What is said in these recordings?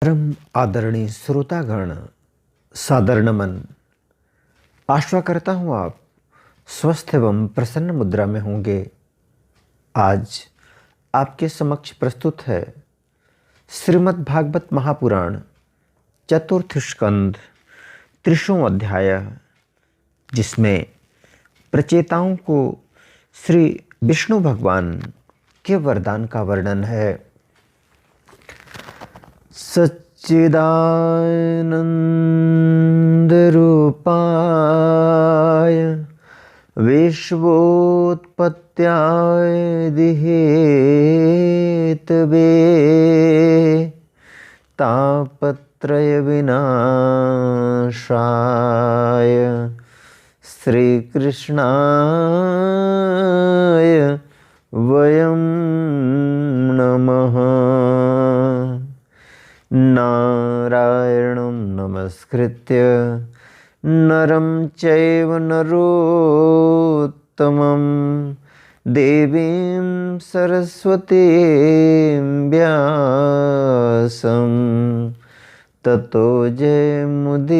परम आदरणीय श्रोतागण, सादर नमन। आशा करता हूँ आप स्वस्थ एवं प्रसन्न मुद्रा में होंगे। आज आपके समक्ष प्रस्तुत है श्रीमद् भागवत महापुराण चतुर्थ स्कंद 30वां अध्याय, जिसमें प्रचेताओं को श्री विष्णु भगवान के वरदान का वर्णन है। सच्चिदानंद रूपाय विश्वोत्पत्त्याय दिहेतवे तापत्रय विनाशाय श्रीकृष्णाय वयं नमः। नारायणं नमस्कृत्य नरं चैव नरोत्तमं देवीं सरस्वतीं व्यासं ततो जयमुदीरयेत्।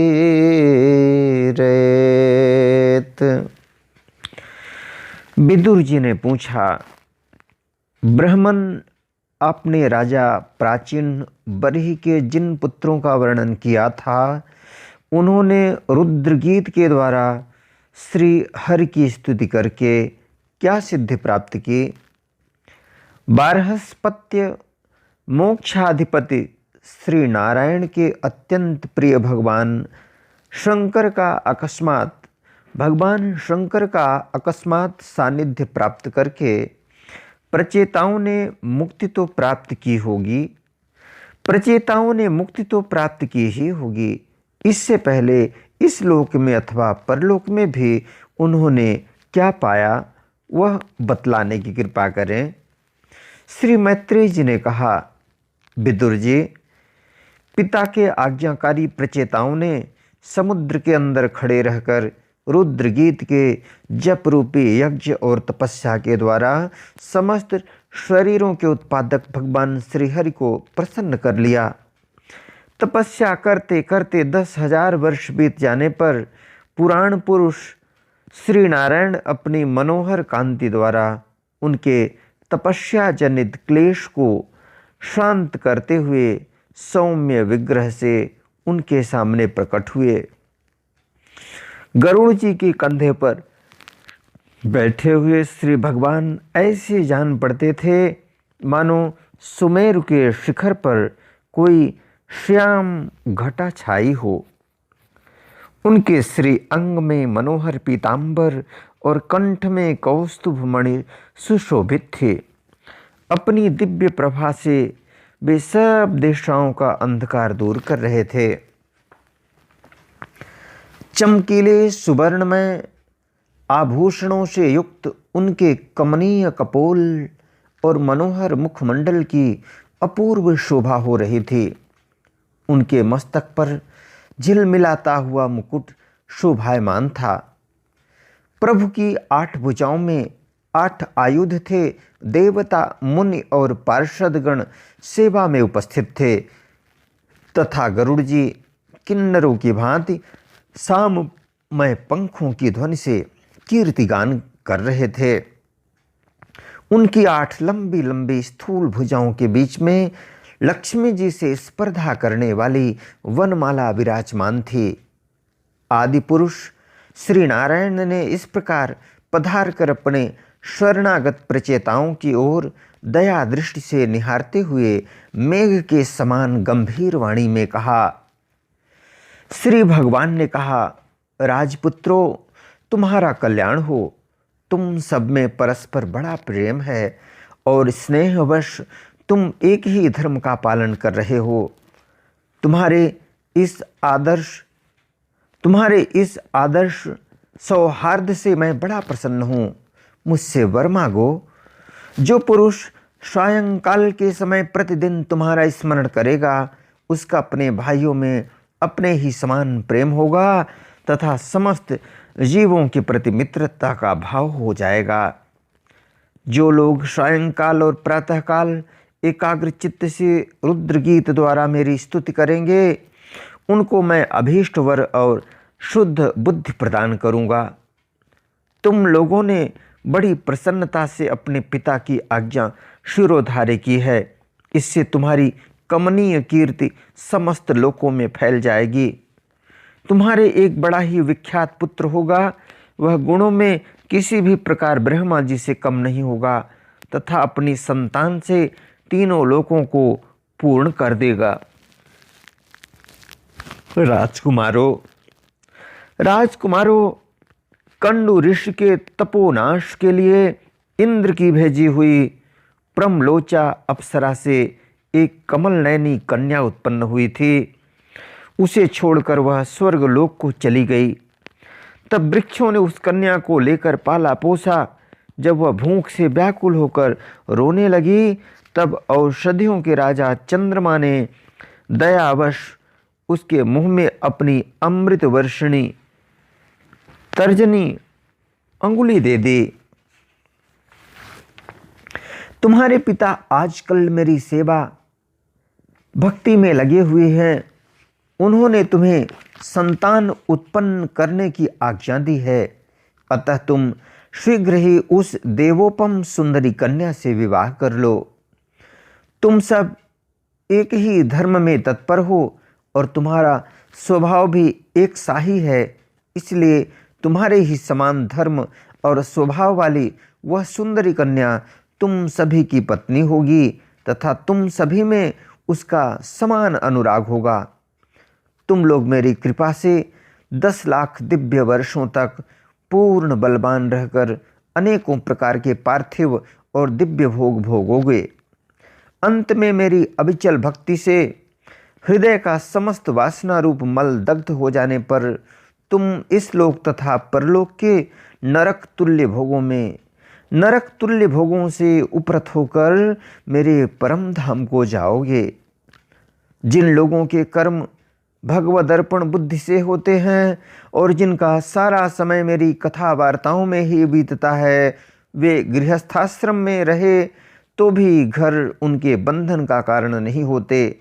विदुर जी ने पूछा, ब्राह्मण, आपने राजा प्राचीन बरही के जिन पुत्रों का वर्णन किया था, उन्होंने रुद्रगीत के द्वारा श्री हरि की स्तुति करके क्या सिद्धि प्राप्त की? बारहस्पत्य मोक्षाधिपति श्री नारायण के अत्यंत प्रिय भगवान शंकर का अकस्मात सानिध्य प्राप्त करके प्रचेताओं ने मुक्ति तो प्राप्त की होगी, प्रचेताओं ने मुक्ति तो प्राप्त की ही होगी। इससे पहले इस लोक में अथवा परलोक में भी उन्होंने क्या पाया, वह बतलाने की कृपा करें। श्री मैत्रेय जी ने कहा, विदुर जी, पिता के आज्ञाकारी प्रचेताओं ने समुद्र के अंदर खड़े रहकर रुद्रगीत के जप रूपी यज्ञ और तपस्या के द्वारा समस्त शरीरों के उत्पादक भगवान श्रीहरि को प्रसन्न कर लिया। तपस्या करते करते 10,000 वर्ष बीत जाने पर पुराण पुरुष श्री नारायण अपनी मनोहर कांति द्वारा उनके तपस्या जनित क्लेश को शांत करते हुए सौम्य विग्रह से उनके सामने प्रकट हुए। गरुड़ जी के कंधे पर बैठे हुए श्री भगवान ऐसे जान पड़ते थे मानो सुमेरु के शिखर पर कोई श्याम घटा छाई हो। उनके श्री अंग में मनोहर पीतांबर और कंठ में कौस्तुभ मणि सुशोभित थे। अपनी दिव्य प्रभा से वे सब दिशाओं का अंधकार दूर कर रहे थे। चमकीले सुवर्णमय आभूषणों से युक्त उनके कमनीय कपोल और मनोहर मुखमंडल की अपूर्व शोभा हो रही थी। उनके मस्तक पर झिलमिलाता हुआ मुकुट शोभायमान था। प्रभु की 8 भुजाओं में 8 आयुध थे। देवता, मुनि और पार्षदगण सेवा में उपस्थित थे तथा गरुड़ जी किन्नरों की भांति साममय पंखों की ध्वनि से कीर्तिगान कर रहे थे। उनकी 8 लंबी लंबी स्थूल भुजाओं के बीच में लक्ष्मी जी से स्पर्धा करने वाली वनमाला विराजमान थी। आदि पुरुष श्री नारायण ने इस प्रकार पधार कर अपने शरणागत प्रचेताओं की ओर दया दृष्टि से निहारते हुए मेघ के समान गंभीर वाणी में कहा। श्री भगवान ने कहा, राजपुत्रों, तुम्हारा कल्याण हो। तुम सब में परस्पर बड़ा प्रेम है और स्नेहवश तुम एक ही धर्म का पालन कर रहे हो। तुम्हारे इस आदर्श सौहार्द से मैं बड़ा प्रसन्न हूँ। मुझसे वर मांगो। जो पुरुष सायंकाल के समय प्रतिदिन तुम्हारा स्मरण करेगा, उसका अपने भाइयों में अपने ही समान प्रेम होगा तथा समस्त जीवों के प्रति मित्रता का भाव हो जाएगा। जो लोग सायंकाल और प्रातःकाल एकाग्र चित्त से रुद्र गीत द्वारा मेरी स्तुति करेंगे, उनको मैं अभीष्ट वर और शुद्ध बुद्धि प्रदान करूँगा। तुम लोगों ने बड़ी प्रसन्नता से अपने पिता की आज्ञा शिरोधार्य की है, इससे तुम्हारी कमनीय कीर्ति समस्त लोकों में फैल जाएगी। तुम्हारे एक बड़ा ही विख्यात पुत्र होगा, वह गुणों में किसी भी प्रकार ब्रह्मा जी से कम नहीं होगा तथा अपनी संतान से तीनों लोकों को पूर्ण कर देगा। राजकुमारों, कंडु ऋषि के तपोनाश के लिए इंद्र की भेजी हुई प्रमलोचा अप्सरा से एक कमल नयनी कन्या उत्पन्न हुई थी। उसे छोड़कर वह स्वर्ग लोक को चली गई। तब वृक्षों ने उस कन्या को लेकर पाला पोसा। जब वह भूख से व्याकुल होकर रोने लगी, तब औषधियों के राजा चंद्रमा ने दयावश उसके मुंह में अपनी अमृत वर्षिणी तर्जनी अंगुली दे दी। तुम्हारे पिता आजकल मेरी सेवा भक्ति में लगे हुए हैं। उन्होंने तुम्हें संतान उत्पन्न करने की आज्ञा दी है, अतः तुम शीघ्र ही उस देवोपम सुंदरी कन्या से विवाह कर लो। तुम सब एक ही धर्म में तत्पर हो और तुम्हारा स्वभाव भी एक सा ही है, इसलिए तुम्हारे ही समान धर्म और स्वभाव वाली वह सुंदरी कन्या तुम सभी की पत्नी होगी तथा तुम सभी में उसका समान अनुराग होगा। तुम लोग मेरी कृपा से 10 लाख दिव्य वर्षों तक पूर्ण बलवान रहकर अनेकों प्रकार के पार्थिव और दिव्य भोग भोगोगे। अंत में मेरी अविचल भक्ति से हृदय का समस्त वासना रूप मल दग्ध हो जाने पर तुम इस लोक तथा परलोक के नरक तुल्य भोगों से उपरत होकर मेरे परम धाम को जाओगे। जिन लोगों के कर्म भगवद अर्पण बुद्धि से होते हैं और जिनका सारा समय मेरी कथा वार्ताओं में ही बीतता है, वे गृहस्थाश्रम में रहे तो भी घर उनके बंधन का कारण नहीं होते।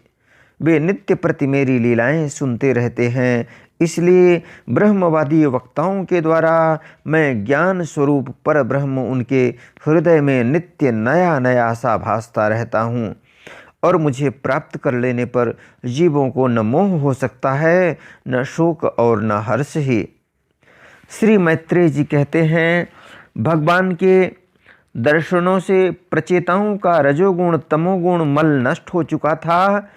वे नित्य प्रति मेरी लीलाएं सुनते रहते हैं, इसलिए ब्रह्मवादी वक्ताओं के द्वारा मैं ज्ञान स्वरूप पर ब्रह्म उनके हृदय में नित्य नया नया सा भासता रहता हूँ और मुझे प्राप्त कर लेने पर जीवों को न मोह हो सकता है, न शोक और न हर्ष ही। श्री मैत्रेय जी कहते हैं, भगवान के दर्शनों से प्रचेताओं का रजोगुण तमोगुण मल नष्ट हो चुका था।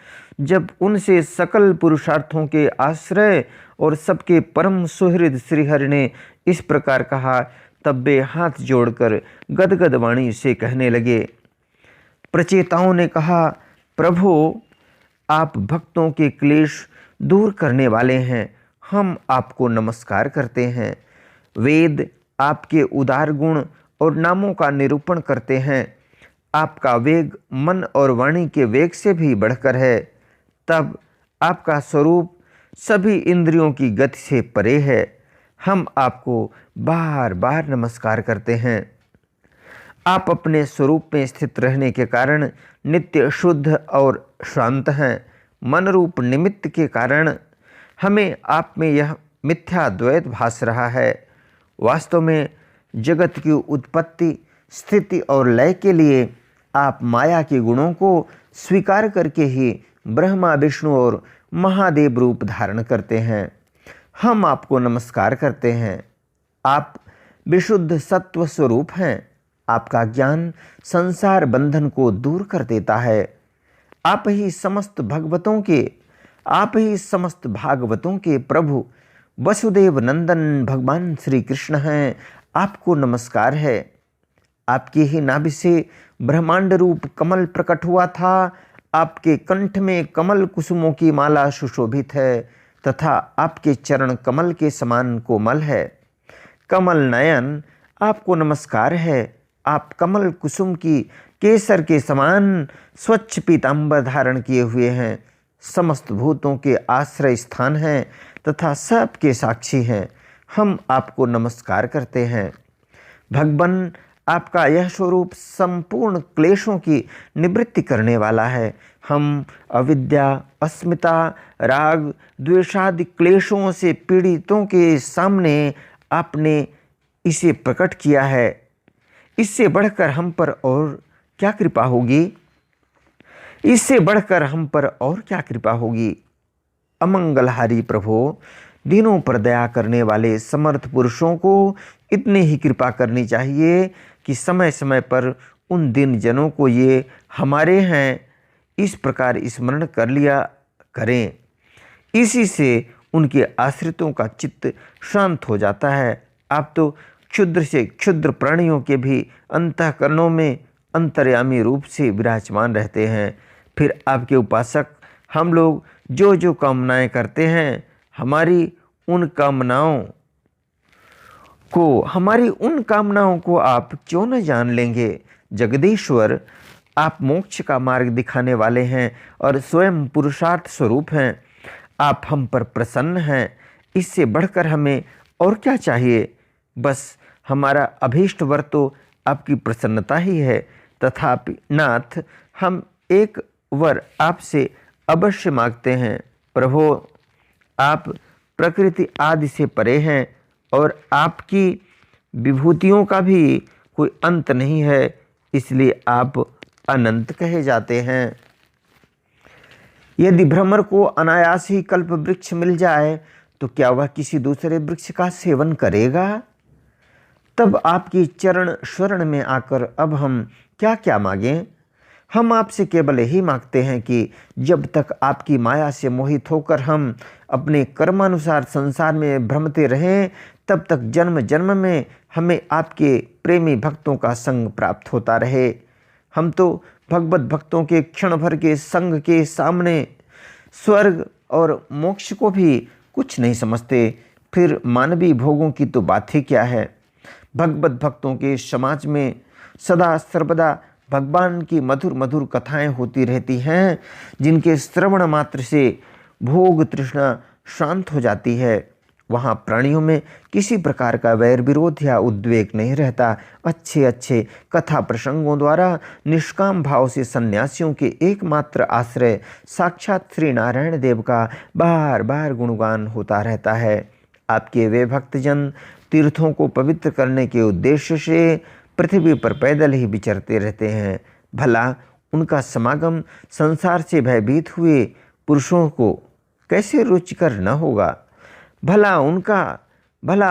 जब उनसे सकल पुरुषार्थों के आश्रय और सबके परम सुहृद श्रीहरि ने इस प्रकार कहा, तब वे हाथ जोड़कर गदगद वाणी से कहने लगे। प्रचेताओं ने कहा, प्रभु, आप भक्तों के क्लेश दूर करने वाले हैं, हम आपको नमस्कार करते हैं। वेद आपके उदार गुण और नामों का निरूपण करते हैं। आपका वेग मन और वाणी के वेग से भी बढ़कर है। तब आपका स्वरूप सभी इंद्रियों की गति से परे है। हम आपको बार बार नमस्कार करते हैं। आप अपने स्वरूप में स्थित रहने के कारण नित्य शुद्ध और शांत हैं। मन रूप निमित्त के कारण हमें आप में यह मिथ्या द्वैत भास रहा है। वास्तव में जगत की उत्पत्ति, स्थिति और लय के लिए आप माया के गुणों को स्वीकार करके ही ब्रह्मा, विष्णु और महादेव रूप धारण करते हैं। हम आपको नमस्कार करते हैं। आप विशुद्ध सत्व स्वरूप हैं। आपका ज्ञान संसार बंधन को दूर कर देता है। आप ही समस्त भागवतों के प्रभु वसुदेव नंदन भगवान श्री कृष्ण हैं। आपको नमस्कार है। आपकी ही नाभि से ब्रह्मांड रूप कमल प्रकट हुआ था। आपके कंठ में कमल कुसुमों की माला सुशोभित है तथा आपके चरण कमल के समान कोमल है। कमल नयन, आपको नमस्कार है। आप कमल कुसुम की केसर के समान स्वच्छ पीतांबर धारण किए हुए हैं। समस्त भूतों के आश्रय स्थान हैं तथा सबके साक्षी हैं। हम आपको नमस्कार करते हैं। भगवान, आपका यह स्वरूप संपूर्ण क्लेशों की निवृत्ति करने वाला है। हम अविद्या, अस्मिता, राग, द्वेषादि क्लेशों से पीड़ितों के सामने आपने इसे प्रकट किया है। इससे बढ़कर हम पर और क्या कृपा होगी? इससे बढ़कर हम पर और क्या कृपा होगी? अमंगलहारी प्रभो, दीनों पर दया करने वाले समर्थ पुरुषों को इतनी ही कृपा करनी चाहिए कि समय समय पर उन दिन जनों को ये हमारे हैं इस प्रकार स्मरण कर लिया करें। इसी से उनके आश्रितों का चित्त शांत हो जाता है। आप तो क्षुद्र से क्षुद्र प्राणियों के भी अंतःकरणों में अंतर्यामी रूप से विराजमान रहते हैं। फिर आपके उपासक हम लोग जो जो कामनाएं करते हैं, हमारी उन कामनाओं को आप क्यों न जान लेंगे? जगदीश्वर, आप मोक्ष का मार्ग दिखाने वाले हैं और स्वयं पुरुषार्थ स्वरूप हैं। आप हम पर प्रसन्न हैं। इससे बढ़कर हमें और क्या चाहिए? बस हमारा अभीष्ट वर तो आपकी प्रसन्नता ही है। तथापि नाथ, हम एक वर आपसे अवश्य मांगते हैं। प्रभो, आप प्रकृति आदि से परे हैं और आपकी विभूतियों का भी कोई अंत नहीं है, इसलिए आप अनंत कहे जाते हैं। यदि भ्रमर को अनायास ही कल्प वृक्ष मिल जाए तो क्या वह किसी दूसरे वृक्ष का सेवन करेगा? तब आपकी चरण शरण में आकर अब हम क्या क्या मांगें? हम आपसे केवल यही मांगते हैं कि जब तक आपकी माया से मोहित होकर हम अपने कर्मानुसार संसार में भ्रमते रहें, तब तक जन्म जन्म में हमें आपके प्रेमी भक्तों का संग प्राप्त होता रहे। हम तो भगवत भक्तों के क्षण भर के संग के सामने स्वर्ग और मोक्ष को भी कुछ नहीं समझते, फिर मानवीय भोगों की तो बात ही क्या है। भगवत भक्तों के समाज में सदा सर्वदा भगवान की मधुर मधुर कथाएं होती रहती हैं, जिनके श्रवण मात्र से भोग तृष्णा शांत हो जाती है। वहाँ प्राणियों में किसी प्रकार का वैर विरोध या उद्वेग नहीं रहता। अच्छे अच्छे कथा प्रसंगों द्वारा निष्काम भाव से सन्यासियों के एकमात्र आश्रय साक्षात श्री नारायण देव का बार बार गुणगान होता रहता है। आपके वे भक्तजन तीर्थों को पवित्र करने के उद्देश्य से पृथ्वी पर पैदल ही विचरते रहते हैं। भला उनका समागम संसार से भयभीत हुए पुरुषों को कैसे रुचिकर न होगा? भला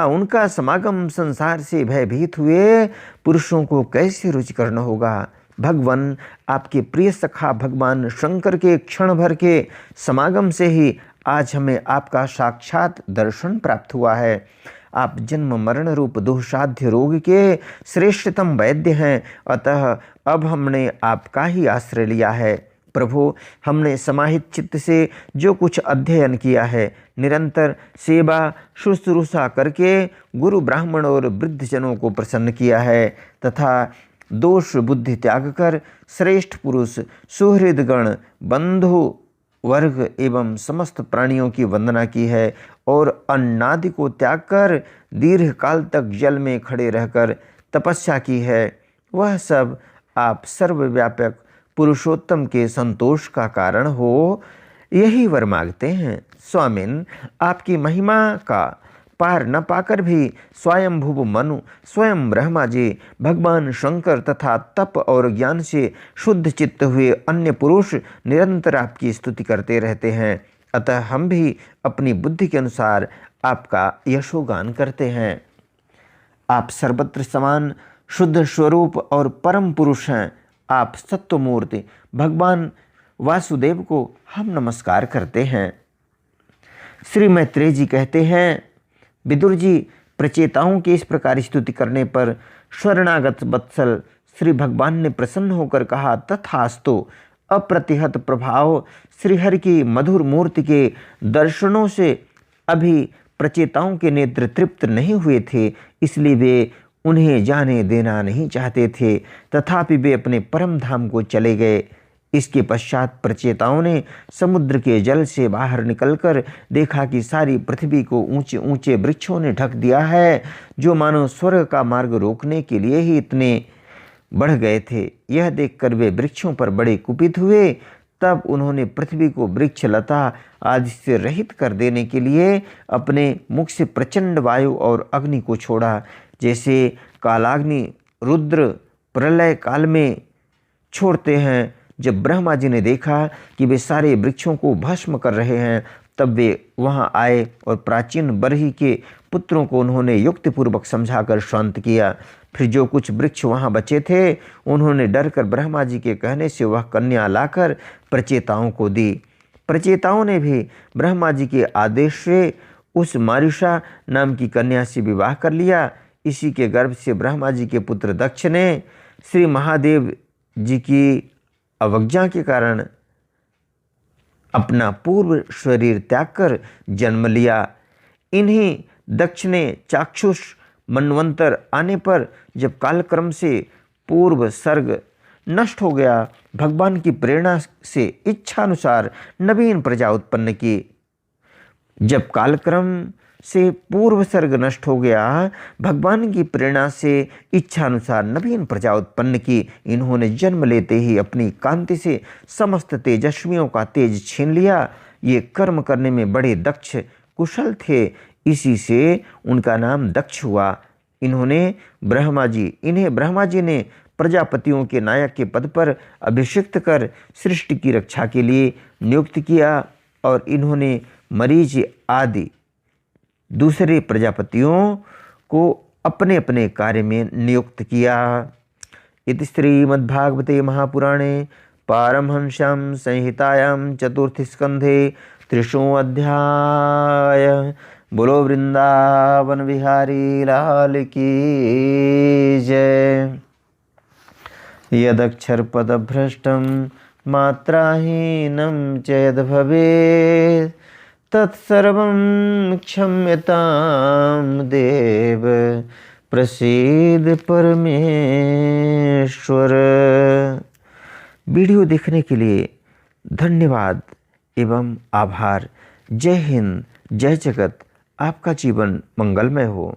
उनका समागम संसार से भयभीत हुए पुरुषों को कैसे रुचिकर न होगा? भगवान, आपके प्रिय सखा भगवान शंकर के क्षण भर के समागम से ही आज हमें आपका साक्षात दर्शन प्राप्त हुआ है। आप जन्म मरण रूप दुःसाध्य रोग के श्रेष्ठतम वैद्य हैं, अतः अब हमने आपका ही आश्रय लिया है। प्रभु, हमने समाहित चित्त से जो कुछ अध्ययन किया है, निरंतर सेवा शुश्रूषा करके गुरु ब्राह्मण और वृद्धजनों को प्रसन्न किया है, तथा दोष बुद्धि त्याग कर श्रेष्ठ पुरुष सुहृदगण बंधु वर्ग एवं समस्त प्राणियों की वंदना की है, और अन्नादि को त्याग कर दीर्घ काल तक जल में खड़े रहकर तपस्या की है। वह सब आप सर्वव्यापक पुरुषोत्तम के संतोष का कारण हो, यही वर मांगते हैं। स्वामिन, आपकी महिमा का पार न पाकर भी स्वयंभुव मनु, स्वयं ब्रह्मा जी, भगवान शंकर तथा तप और ज्ञान से शुद्ध चित्त हुए अन्य पुरुष निरंतर आपकी स्तुति करते रहते हैं। अतः हम भी अपनी बुद्धि के अनुसार आपका यशोगान करते हैं। आप सर्वत्र समान शुद्ध स्वरूप और परम पुरुष हैं। आप सत्वमूर्ति भगवान वासुदेव को हम नमस्कार करते हैं। श्री मैत्रेय जी कहते हैं, विदुर जी, प्रचेताओं की इस प्रकार स्तुति करने पर शरणागत वत्सल श्री भगवान ने प्रसन्न होकर कहा, तथास्तु। अप्रतिहत प्रभाव श्रीहरि की मधुर मूर्ति के दर्शनों से अभी प्रचेताओं के नेत्र तृप्त नहीं हुए थे, इसलिए वे उन्हें जाने देना नहीं चाहते थे। तथापि वे अपने परम धाम को चले गए। इसके पश्चात प्रचेताओं ने समुद्र के जल से बाहर निकलकर देखा कि सारी पृथ्वी को ऊंचे ऊंचे वृक्षों ने ढक दिया है, जो मानो स्वर्ग का मार्ग रोकने के लिए ही इतने बढ़ गए थे। यह देखकर वे वृक्षों पर बड़े कुपित हुए। तब उन्होंने पृथ्वी को वृक्ष लता आदि से रहित कर देने के लिए अपने मुख से प्रचंड वायु और अग्नि को छोड़ा, जैसे कालाग्नि रुद्र प्रलय काल में छोड़ते हैं। जब ब्रह्मा जी ने देखा कि वे सारे वृक्षों को भस्म कर रहे हैं, तब वे वहां आए और प्राचीन बरही के पुत्रों को उन्होंने युक्तिपूर्वक समझाकर शांत किया। फिर जो कुछ वृक्ष वहां बचे थे, उन्होंने डरकर ब्रह्मा जी के कहने से वह कन्या लाकर प्रचेताओं को दी। प्रचेताओं ने भी ब्रह्मा जी के आदेश से उस मारिषा नाम की कन्या से विवाह कर लिया। इसी के गर्भ से ब्रह्मा जी के पुत्र दक्ष ने श्री महादेव जी की अवज्ञा के कारण अपना पूर्व शरीर त्याग कर जन्म लिया। इन्हीं दक्ष ने चाक्षुष मनवंतर आने पर, जब कालक्रम से पूर्व सर्ग नष्ट हो गया, भगवान की प्रेरणा से इच्छानुसार नवीन प्रजा उत्पन्न की। जब कालक्रम से पूर्व सर्ग नष्ट हो गया, भगवान की प्रेरणा से इच्छानुसार नवीन प्रजा उत्पन्न की। इन्होंने जन्म लेते ही अपनी कांति से समस्त तेजस्वियों का तेज छीन लिया। ये कर्म करने में बड़े दक्ष कुशल थे, इसी से उनका नाम दक्ष हुआ। इन्हें ब्रह्मा जी ने प्रजापतियों के नायक के पद पर अभिषिक्त कर सृष्टि की रक्षा के लिए नियुक्त किया, और इन्होंने मरीचि आदि दूसरे प्रजापतियों को अपने अपने कार्य में नियुक्त किया। इति श्रीमद्भागवते महापुराणे पारमहंस्यां संहितायां चतुर्थ स्कंधे 3 अध्याय। बोलो वृंदावन बिहारी लाल की जय। यदक्षरपदभ्रष्टं मात्राहीनं च यद्भवेत् तत्सर्वं क्षम्यतां देव प्रसीद परमेश्वर। वीडियो देखने के लिए धन्यवाद एवं आभार। जय हिंद, जय जगत। आपका जीवन मंगलमय हो।